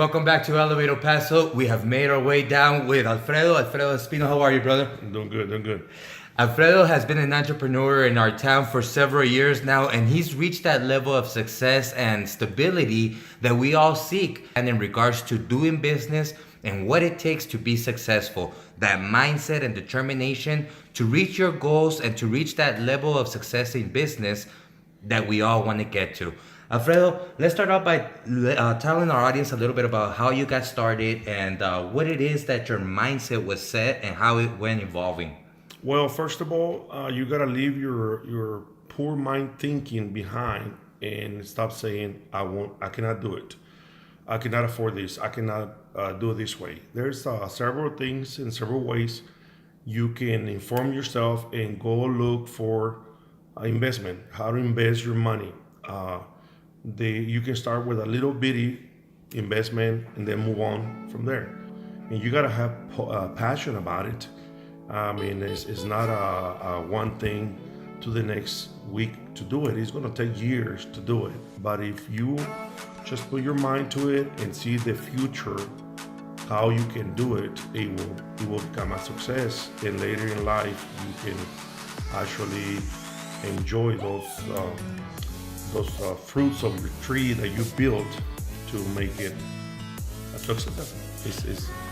welcome back to Elevator Paso. We have made our way down with Alfredo. Alfredo Espino, how are you, brother? Doing good. Alfredo has been an entrepreneur in our town for several years now, and he's reached that level of success and stability that we all seek. And in regards to doing business and what it takes to be successful, that mindset and determination to reach your goals and to reach that level of success in business that we all want to get to. Alfredo, let's start off by telling our audience a little bit about how you got started and what it is that your mindset was set and how it went evolving. Well, first of all, you gotta leave your poor mind thinking behind and stop saying, I cannot do it. I cannot afford this. I cannot do it this way. There's several things in several ways you can inform yourself and go look for investment, how to invest your money. You can start with a little bitty investment and then move on from there. And you gotta have passion about it. I mean, it's not a one thing to the next week to do it. It's gonna take years to do it. But if you just put your mind to it and see the future, how you can do it, it will become a success. And later in life, you can actually enjoy those fruits of your tree that you built to make it a success.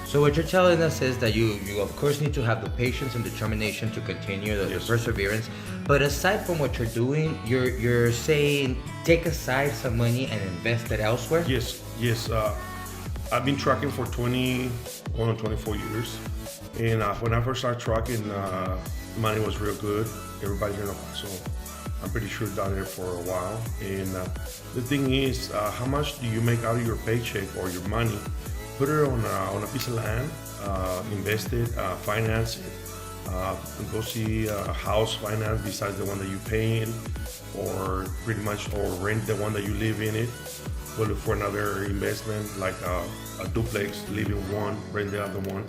So what you're telling us is that you of course need to have the patience and determination to continue the perseverance. But aside from what you're doing, you're saying take aside some money and invest it elsewhere? Yes. I've been trucking for 24 years. And when I first started trucking, money was real good. Everybody here in Paso, I'm pretty sure down there for a while. And the thing is, how much do you make out of your paycheck or your money? Put it on a piece of land, invest it, finance it, go see a house finance besides the one that you pay in, or rent the one that you live in it. Go look for another investment like a duplex, live in one, rent the other one.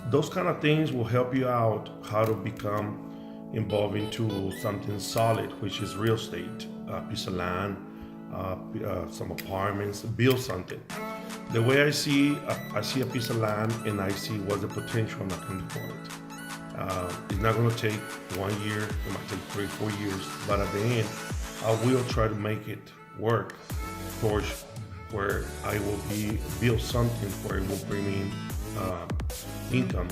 Those kind of things will help you out how to become involved into something solid, which is real estate, a piece of land, some apartments, build something. The way I see a piece of land and I see what's the potential I can do for it. It's not going to take 1 year, it might take 3-4 years, but at the end, I will try to make it work towards where I will build something where it will bring in income.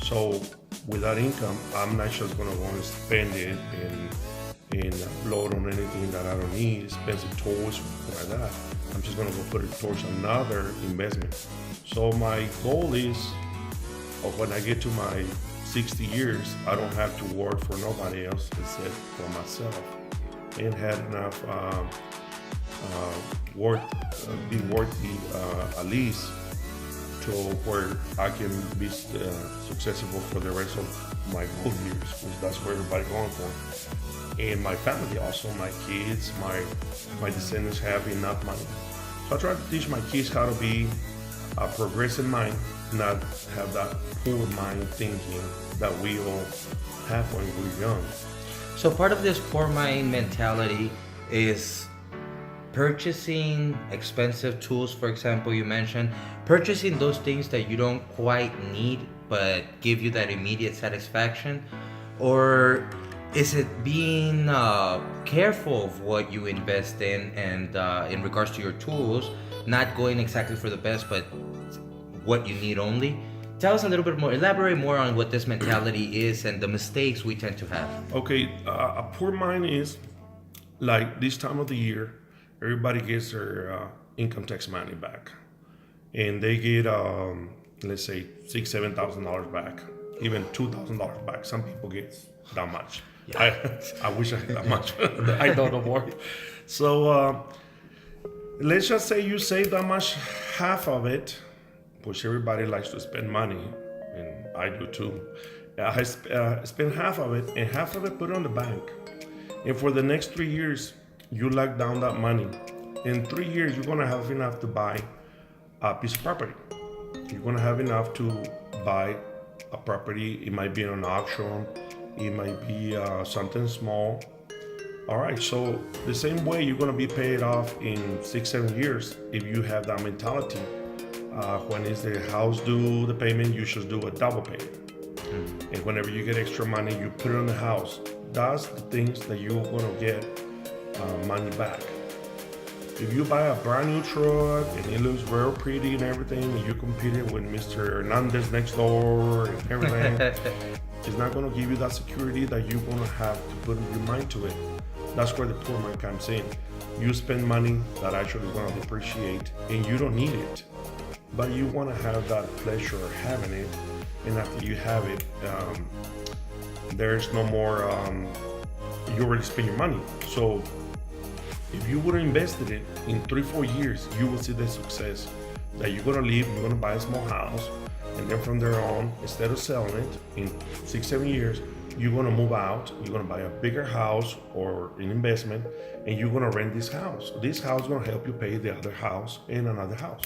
So with that income, I'm not just going to want to spend it and load on anything that I don't need, expensive toys, something like that. I'm just gonna go put it towards another investment. So my goal is, when I get to my 60 years, I don't have to work for nobody else except for myself, and had enough be worthy at least to where I can be successful for the rest of my old years, which that's what everybody going for. And my family also, my kids, my descendants have enough money. So I try to teach my kids how to be a progressive mind, not have that poor mind thinking that we all have when we're young. So part of this poor mind mentality is purchasing expensive tools, for example, you mentioned, purchasing those things that you don't quite need but give you that immediate satisfaction, or is it being careful of what you invest in and in regards to your tools, not going exactly for the best, but what you need only? Tell us a little bit more, elaborate more on what this mentality is and the mistakes we tend to have. Okay, a poor mind is like this time of the year, everybody gets their income tax money back. And they get, let's say, $6,000-$7,000 back, even $2,000 back. Some people get that much. Yeah. I wish I had that much. I don't know more. So let's just say you save that much, half of it, which everybody likes to spend money, and I do too. I spend half of it, and half of it put on the bank. And for the next 3 years, you lock down that money. In 3 years, you're gonna have enough to buy a piece of property. You're gonna have enough to buy a property. It might be an auction. It might be something small. All right, so the same way you're gonna be paid off in 6-7 years if you have that mentality When is the house due the payment, you should do a double payment. And whenever you get extra money, you put it on the house. That's the things that you're gonna get money back. If you buy a brand new truck and it looks real pretty and everything, and you compete it with Mr. Hernandez next door and everything, it's not gonna give you that security that you're gonna have to put your mind to it. That's where the poor man comes in. You spend money that actually is gonna depreciate and you don't need it, but you wanna have that pleasure of having it, and after you have it, there's no more, you already spent your money. So if you would have invested it in 3-4 years, you will see the success that you're gonna leave, you're gonna buy a small house, and then from there on, instead of selling it in 6-7 years, you're gonna move out, you're gonna buy a bigger house or an investment, and you're gonna rent this house. This house is gonna help you pay the other house and another house.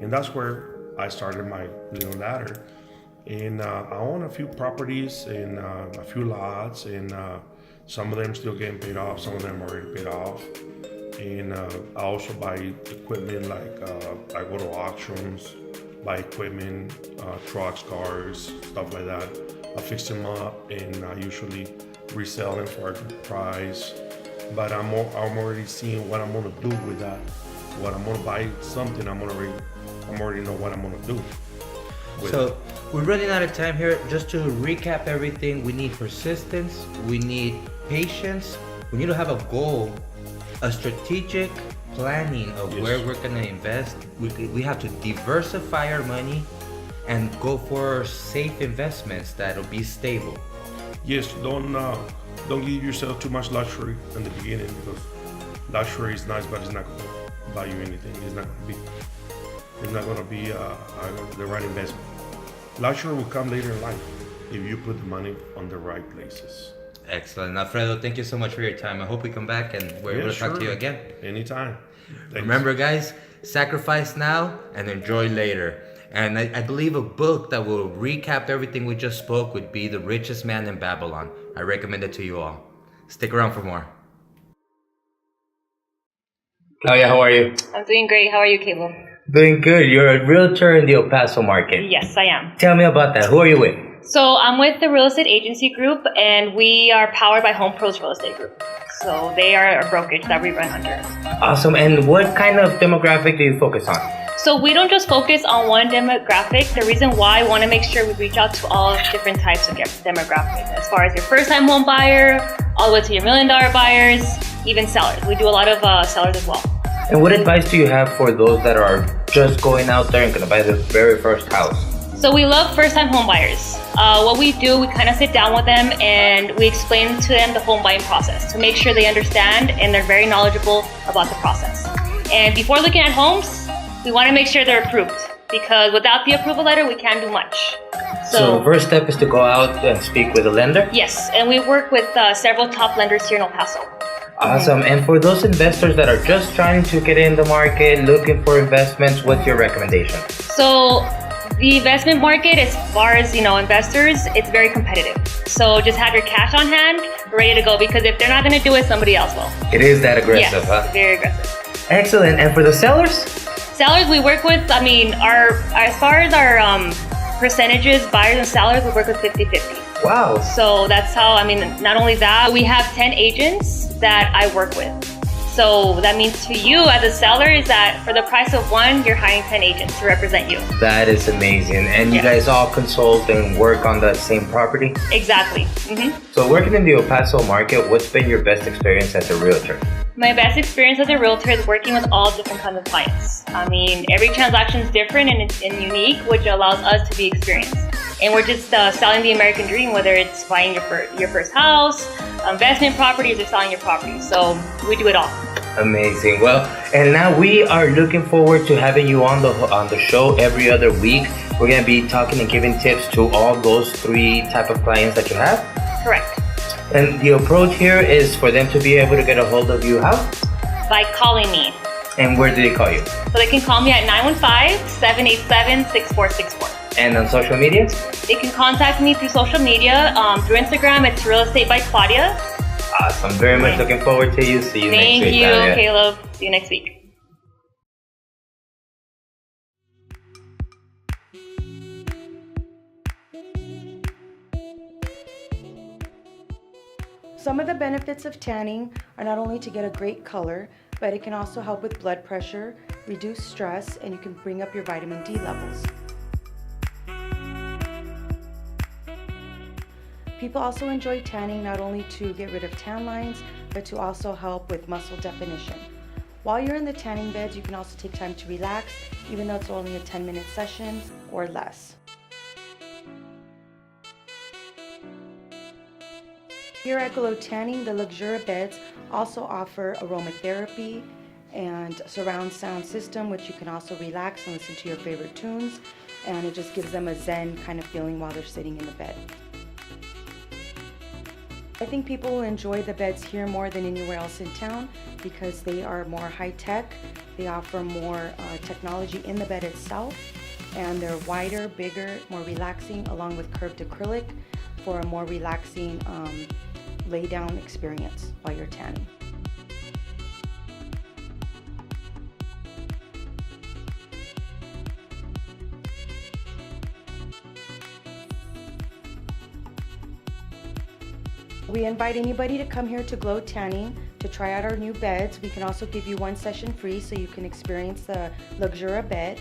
And that's where I started my little ladder. And I own a few properties and a few lots, and some of them still getting paid off, some of them already paid off. And I also buy equipment, like I go to auctions, buy equipment, trucks, cars, stuff like that. I fix them up and I usually resell them for a good price. But I'm already seeing what I'm gonna do with that. What I'm gonna buy something, I'm already know what I'm gonna do. So we're running out of time here. Just to recap everything, we need persistence, we need patience, we need to have a goal, a strategic planning of where we're gonna invest. We have to diversify our money and go for safe investments that'll be stable. Yes, don't give yourself too much luxury in the beginning, because luxury is nice, but it's not gonna buy you anything. It's not gonna be the right investment. Luxury will come later in life if you put the money on the right places. Excellent. Alfredo, thank you so much for your time. I hope we come back and we're able to talk to you again. Anytime. Thanks. Remember, guys, sacrifice now and enjoy later. And I believe a book that will recap everything we just spoke would be The Richest Man in Babylon. I recommend it to you all. Stick around for more. Claudia, how are you? I'm doing great. How are you, Caleb? Doing good. You're a realtor in the El Paso market. Yes, I am. Tell me about that. Who are you with? So I'm with the real estate agency group, and we are powered by Home Pros Real Estate Group. So they are a brokerage that we run under. Awesome. And what kind of demographic do you focus on? So we don't just focus on one demographic. The reason why I want to make sure we reach out to all different types of demographics, as far as your first-time home buyer, all the way to your $1 million buyers, even sellers. We do a lot of sellers as well. And what advice do you have for those that are just going out there and going to buy the very first house? So we love first-time home buyers. What we do, we kind of sit down with them and we explain to them the home buying process to make sure they understand and they're very knowledgeable about the process. And before looking at homes, we want to make sure they're approved, because without the approval letter, we can't do much. So the first step is to go out and speak with a lender? Yes, and we work with several top lenders here in El Paso. Awesome. And for those investors that are just trying to get in the market, looking for investments, what's your recommendation? So the investment market, as far as, investors, it's very competitive. So just have your cash on hand, ready to go, because if they're not going to do it, somebody else will. It is that aggressive, yes, very aggressive. Excellent. And for the sellers? Sellers, we work with, as far as our percentages, buyers and sellers, we work with 50-50. Wow. So that's how, not only that, we have 10 agents that I work with. So that means to you as a seller is that for the price of one, you're hiring 10 agents to represent you. That is amazing. And you guys all consult and work on the same property? Exactly. Mm-hmm. So working in the El Paso market, what's been your best experience as a realtor? My best experience as a realtor is working with all different kinds of clients. Every transaction is different and unique, which allows us to be experienced. And we're just selling the American dream, whether it's buying your first house, investment properties, or selling your property. So we do it all. Amazing. Well, and now we are looking forward to having you on the show every other week. We're going to be talking and giving tips to all those 3 type of clients that you have. Correct. And the approach here is for them to be able to get a hold of you how? By calling me. And where do they call you? So they can call me at 915-787-6464. And on social media? They can contact me through social media. Through Instagram, it's Real Estate by Claudia. Awesome. Very much looking forward to you. See you next week. Thank you, Caleb. See you next week. Some of the benefits of tanning are not only to get a great color, but it can also help with blood pressure, reduce stress, and you can bring up your vitamin D levels. People also enjoy tanning not only to get rid of tan lines, but to also help with muscle definition. While you're in the tanning beds, you can also take time to relax, even though it's only a 10-minute session or less. Here at Glow Tanning, the Luxura beds also offer aromatherapy and surround sound system, which you can also relax and listen to your favorite tunes, and it just gives them a zen kind of feeling while they're sitting in the bed. I think people will enjoy the beds here more than anywhere else in town because they are more high-tech, they offer more technology in the bed itself, and they're wider, bigger, more relaxing, along with curved acrylic for a more relaxing lay-down experience while you're tanning. We invite anybody to come here to Glow Tanning to try out our new beds. We can also give you one session free so you can experience the Luxura bed.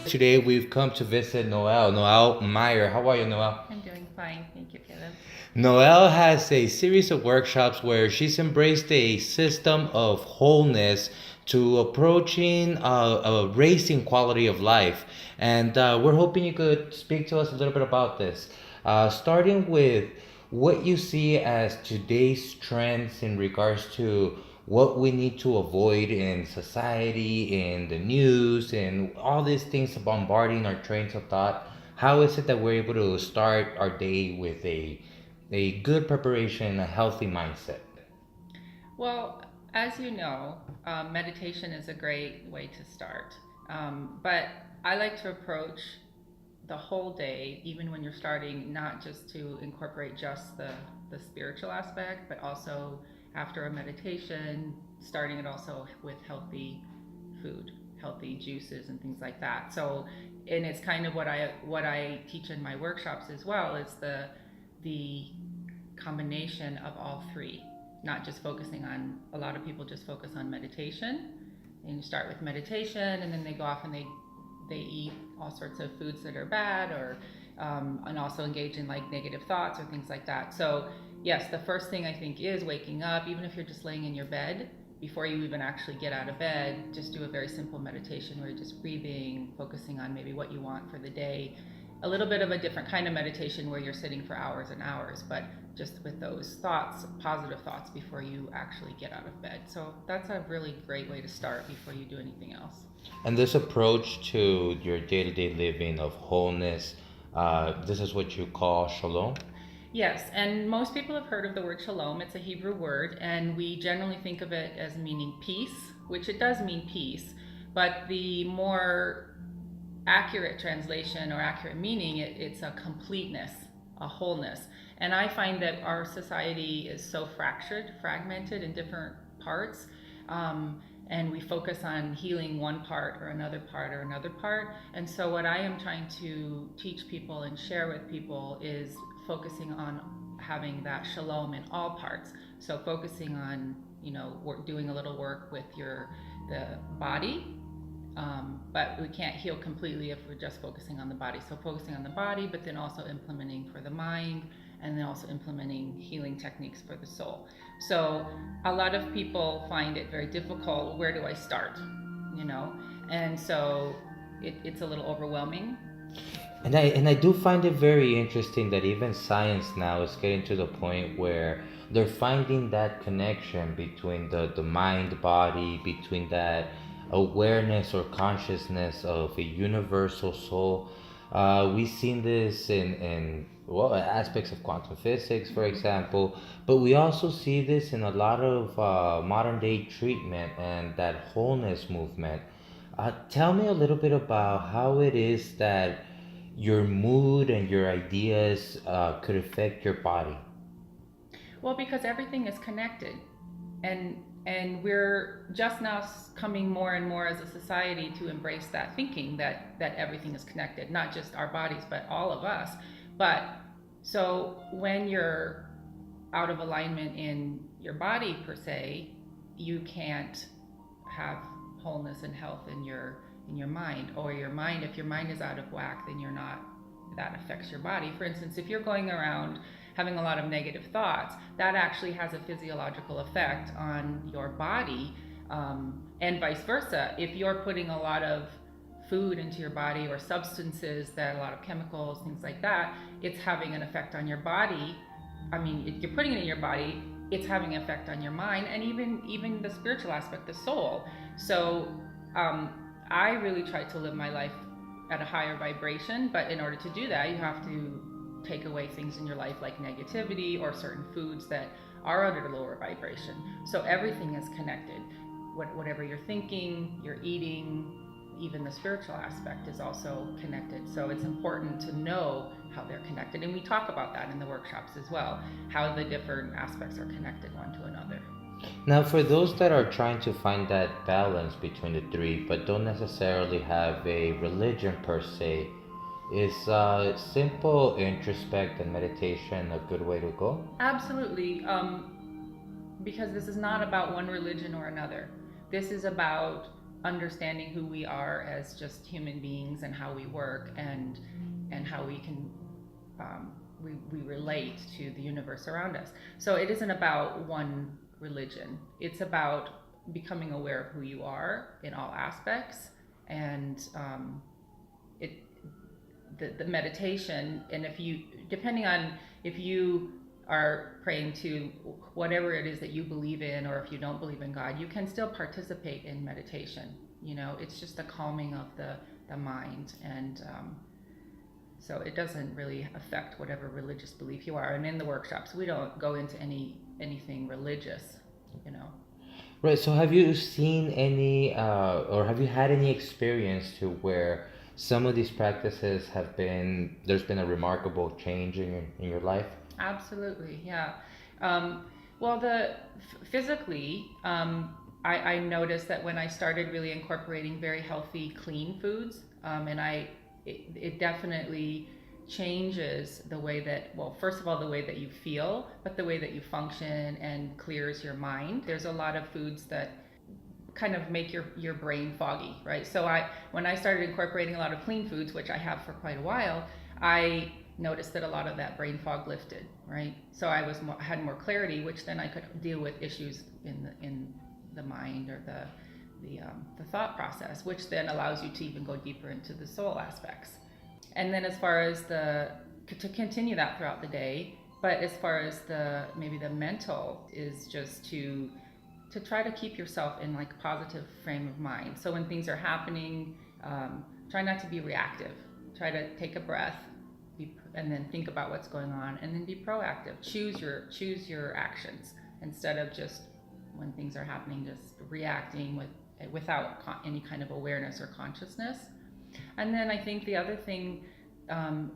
Today we've come to visit Noelle Meyer. How are you, Noelle? I'm doing fine, thank you, Caleb. Noelle has a series of workshops where she's embraced a system of wholeness to approaching raising quality of life. And we're hoping you could speak to us a little bit about this. Starting with what you see as today's trends in regards to what we need to avoid in society, in the news, and all these things bombarding our trains of thought. How is it that we're able to start our day with a good preparation, a healthy mindset? Well, as you know, meditation is a great way to start. But I like to approach the whole day, even when you're starting, not just to incorporate just the spiritual aspect, but also after a meditation, starting it also with healthy food, healthy juices and things like that. So, and it's kind of what I teach in my workshops as well, is the combination of all three, not just focusing on, a lot of people just focus on meditation, and you start with meditation and then they go off and they eat all sorts of foods that are bad, or and also engage in like negative thoughts or things like that. So yes, the first thing I think is waking up, even if you're just laying in your bed, before you even actually get out of bed, just do a very simple meditation where you're just breathing, focusing on maybe what you want for the day. A little bit of a different kind of meditation where you're sitting for hours and hours, but just with those thoughts, positive thoughts, before you actually get out of bed. So that's a really great way to start before you do anything else. And this approach to your day-to-day living of wholeness, this is what you call shalom? Yes, and most people have heard of the word shalom. It's a Hebrew word, and we generally think of it as meaning peace, which it does mean peace, but the more accurate translation or accurate meaning, it's a completeness, a wholeness. And I find that our society is so fragmented in different parts, and we focus on healing one part or another part or another part. And so what I am trying to teach people and share with people is focusing on having that shalom in all parts. So focusing on, doing a little work with the body, but we can't heal completely if we're just focusing on the body. So focusing on the body, but then also implementing for the mind, and then also implementing healing techniques for the soul. So a lot of people find it very difficult. Where do I start? And so it's a little overwhelming. And I do find it very interesting that even science now is getting to the point where they're finding that connection between the mind body, between that awareness or consciousness of a universal soul. We've seen this in aspects of quantum physics, for example, but we also see this in a lot of modern day treatment and that wholeness movement. Tell me a little bit about how it is that your mood and your ideas could affect your body. Well, because everything is connected, and we're just now coming more and more as a society to embrace that thinking that everything is connected, not just our bodies, but all of us. But so when you're out of alignment in your body per se, you can't have wholeness and health in your mind, or your mind, if your mind is out of whack, then you're not, that affects your body. For instance, if you're going around having a lot of negative thoughts, that actually has a physiological effect on your body, and vice versa. If you're putting a lot of food into your body, or substances that, a lot of chemicals, things like that, it's having an effect on your body. I mean, if you're putting it in your body, it's having an effect on your mind, and even the spiritual aspect, the soul. So I really try to live my life at a higher vibration, but in order to do that, you have to take away things in your life like negativity, or certain foods that are at a lower vibration. So everything is connected. Whatever you're thinking, you're eating, even the spiritual aspect is also connected. So it's important to know how they're connected. And we talk about that in the workshops as well, how the different aspects are connected one to another. Now, for those that are trying to find that balance between the three, but don't necessarily have a religion per se, is simple introspect and meditation a good way to go? Absolutely. Because this is not about one religion or another. This is about understanding who we are as just human beings, and how we work, and how we can we relate to the universe around us. So it isn't about one religion. It's about becoming aware of who you are in all aspects, and the meditation. And if you, depending on if you are praying to whatever it is that you believe in, or if you don't believe in God, you can still participate in meditation. You know, it's just the calming of the mind, and so it doesn't really affect whatever religious belief you are. And in the workshops, we don't go into anything religious, you know. Right, so have you seen any, or have you had any experience to where some of these practices there's been a remarkable change in your life? Absolutely, yeah. Well, physically, I noticed that when I started really incorporating very healthy, clean foods, and it definitely changes the way that, well, first of all, the way that you feel, but the way that you function, and clears your mind. There's a lot of foods that kind of make your brain foggy, right? So when I started incorporating a lot of clean foods, which I have for quite a while, I noticed that a lot of that brain fog lifted, right? So I had more clarity, which then I could deal with issues in the mind, or the thought process, which then allows you to even go deeper into the soul aspects. And then as far as to continue that throughout the day, but as far as maybe the mental is just to try to keep yourself in like a positive frame of mind. So when things are happening, try not to be reactive. Try to take a breath, and then think about what's going on, and then be proactive. Choose your actions, instead of just, when things are happening, just reacting without any kind of awareness or consciousness. And then I think the other thing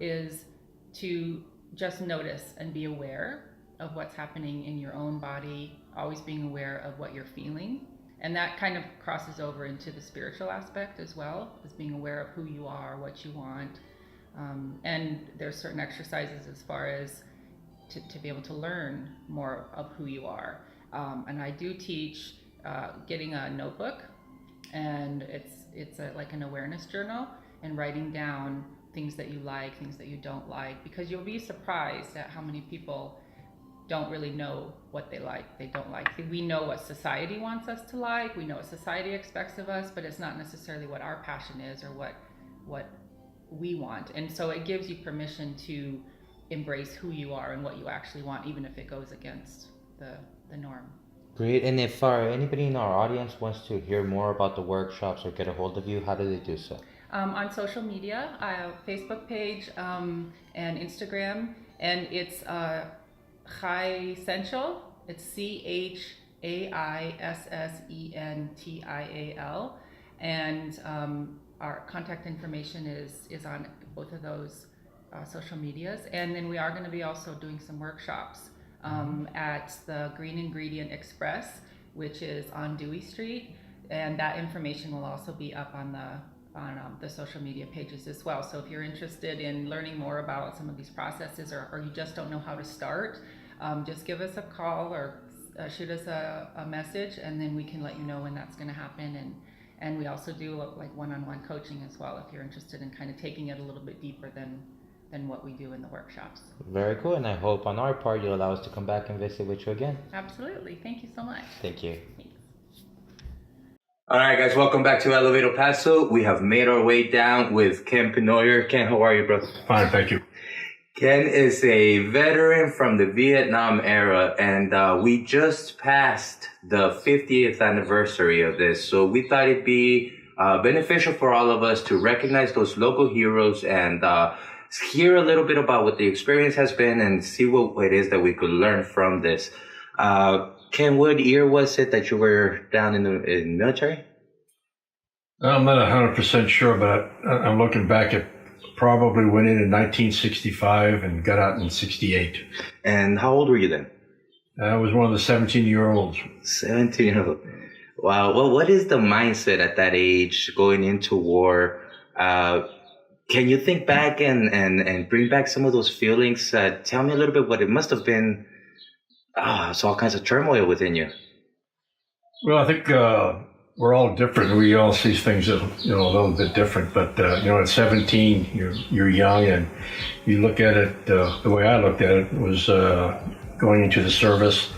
is to just notice and be aware of what's happening in your own body, always being aware of what you're feeling. And that kind of crosses over into the spiritual aspect as well, as being aware of who you are, what you want. And there's certain exercises as far as to be able to learn more of who you are. And I do teach getting a notebook, and it's like an awareness journal, and writing down things that you like, things that you don't like, because you'll be surprised at how many people don't really know what they like, they don't like. We know what society wants us to like, we know what society expects of us, but it's not necessarily what our passion is, or what we want. And so it gives you permission to embrace who you are and what you actually want, even if it goes against the norm. Great. And if anybody in our audience wants to hear more about the workshops or get a hold of you, how do they do so? On social media, I have a Facebook page and Instagram, and it's Chaissential. It's CHAISSENTIAL, and our contact information is on both of those social medias. And then we are going to be also doing some workshops at the Green Ingredient Express, which is on Dewey Street, and that information will also be up on the social media pages as well. So if you're interested in learning more about some of these processes, or you just don't know how to start, just give us a call or shoot us a message, and then we can let you know when that's going to happen. And we also do like one-on-one coaching as well if you're interested in kind of taking it a little bit deeper than what we do in the workshops. Very cool, and I hope on our part you'll allow us to come back and visit with you again. Absolutely. Thank you so much. Thank you. Thanks. All right, guys, welcome back to Elevator Paso. We have made our way down with Ken Penoyer. Ken, how are you, bro? Fine, thank you. Ken is a veteran from the Vietnam era, and we just passed the 50th anniversary of this. So we thought it'd be beneficial for all of us to recognize those local heroes and hear a little bit about what the experience has been and see what it is that we could learn from this. Ken, what year was it that you were down in the military? I'm not 100% sure, but I'm looking back at probably went in 1965 and got out in 68. And how old were you then? I was one of the 17-year-olds. 17-year-old. Wow. Well, what is the mindset at that age going into war? Can you think back and bring back some of those feelings? Tell me a little bit what it must have been. It's all kinds of turmoil within you. Well, I think we're all different. We all see things a little bit different. But at 17, you're young, and you look at it the way I looked at it was going into the service,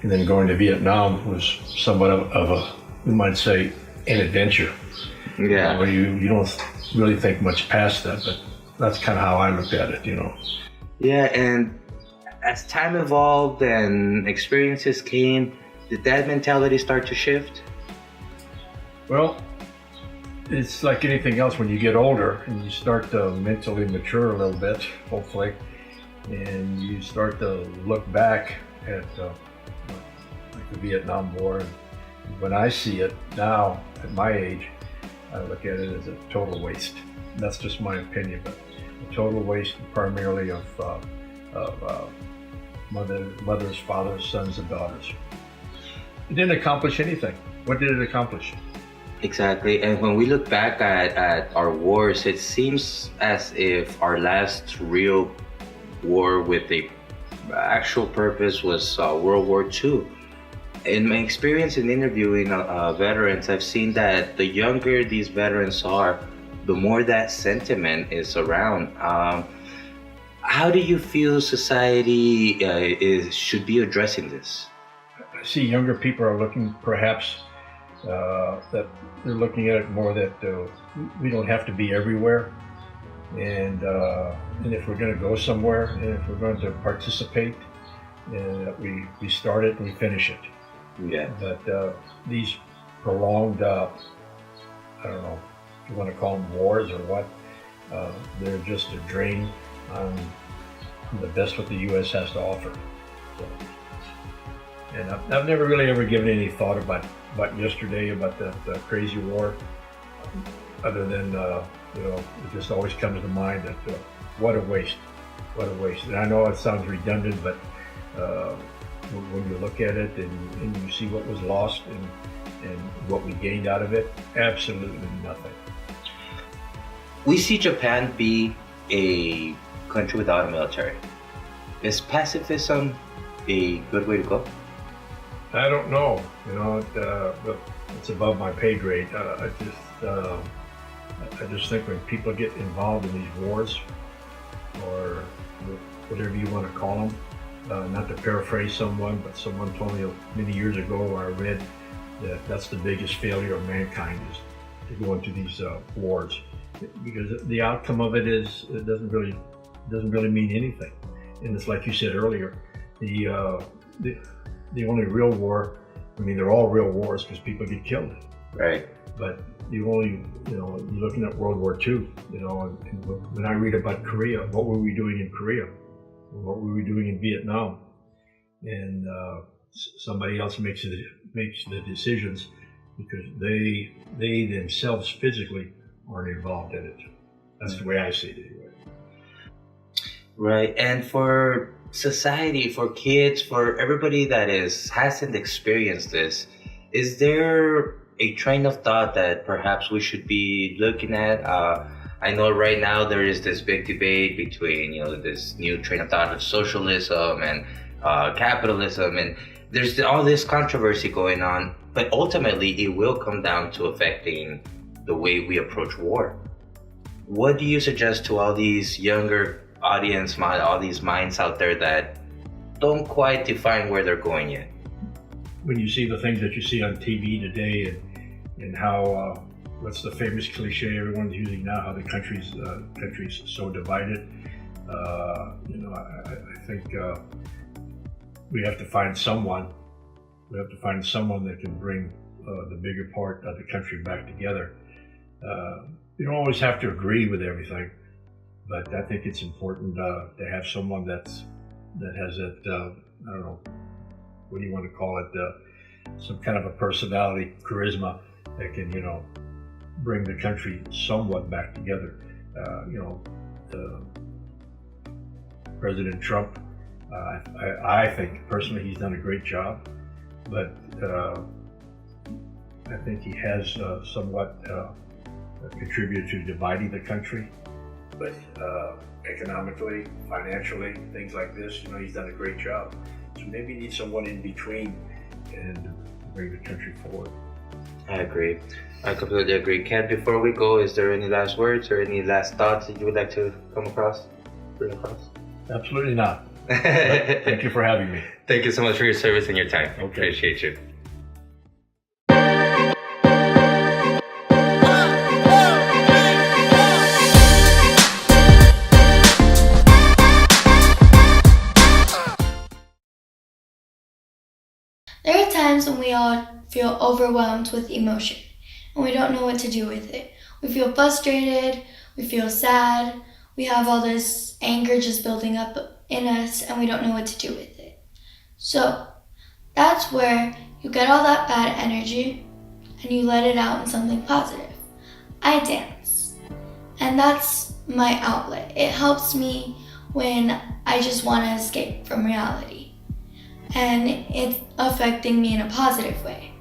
and then going to Vietnam was somewhat of a, you might say, an adventure. Yeah. Where you don't really think much past that, but that's kind of how I looked at it. Yeah, and as time evolved and experiences came, did that mentality start to shift? Well, it's like anything else. When you get older and you start to mentally mature a little bit, hopefully, and you start to look back at like the Vietnam War. And when I see it now, at my age, I look at it as a total waste. And that's just my opinion, but a total waste primarily of mothers, fathers, sons, and daughters. It didn't accomplish anything. What did it accomplish? Exactly. And when we look back at our wars, it seems as if our last real war with the actual purpose was World War II. In my experience in interviewing veterans, I've seen that the younger these veterans are, the more that sentiment is around. How do you feel society should be addressing this? I see younger people are looking perhaps that they're looking at it more that we don't have to be everywhere, and if we're going to go somewhere and if we're going to participate, we start it and we finish it. Yeah. But these prolonged, I don't know if you want to call them wars or what, they're just a drain on the best what the U.S. has to offer. So, and I've never really ever given any thought about yesterday, about the crazy war, other than it just always comes to mind that what a waste. And I know it sounds redundant, but when you look at it and you see what was lost and what we gained out of it, absolutely nothing. We see Japan be a country without a military. Is pacifism a good way to go? I don't know. It's above my pay grade. I just think when people get involved in these wars, or whatever you want to call them, not to paraphrase someone, but someone told me many years ago, I read that that's the biggest failure of mankind, is to go into these wars, because the outcome of it is it doesn't really mean anything. And it's like you said earlier, the only real war, I mean, they're all real wars because people get killed. Right. But you're looking at World War II, and when I read about Korea, what were we doing in Korea? What were we doing in Vietnam? And somebody else makes the decisions because they themselves physically aren't involved in it. That's the way I see it anyway. Right. And for society, for kids, for everybody that hasn't experienced this, is there a train of thought that perhaps we should be looking at? I know right now there is this big debate between, this new train of thought of socialism and capitalism, and there's all this controversy going on, but ultimately it will come down to affecting the way we approach war. What do you suggest to all these younger audience, all these minds out there that don't quite define where they're going yet? When you see the things that you see on TV today and how, what's the famous cliche everyone's using now, how the country's so divided, I think we have to find someone that can bring the bigger part of the country back together. You don't always have to agree with everything, but I think it's important to have someone that has that, I don't know, what do you want to call it, some kind of a personality, charisma that can, bring the country somewhat back together. President Trump, I think personally he's done a great job, but I think he has somewhat contributed to dividing the country, but economically, financially, things like this, he's done a great job. So maybe you need someone in between and bring the country forward. I agree. I completely agree. Ken, before we go, is there any last words or any last thoughts that you would like to bring across? Absolutely not. Thank you for having me. Thank you so much for your service and your time. Okay. Appreciate you. There are times when we all feel overwhelmed with emotion and we don't know what to do with it. We feel frustrated, we feel sad, we have all this anger just building up in us and we don't know what to do with it. So that's where you get all that bad energy and you let it out in something positive. I dance, and that's my outlet. It helps me when I just want to escape from reality, and it's affecting me in a positive way.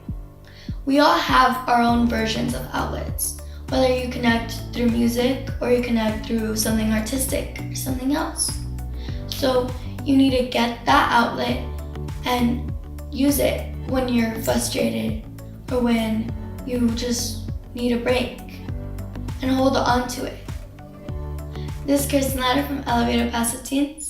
We all have our own versions of outlets, whether you connect through music or you connect through something artistic or something else. So you need to get that outlet and use it when you're frustrated or when you just need a break, and hold on to it. This is Kirsten Lara from Elevator Paso Teens.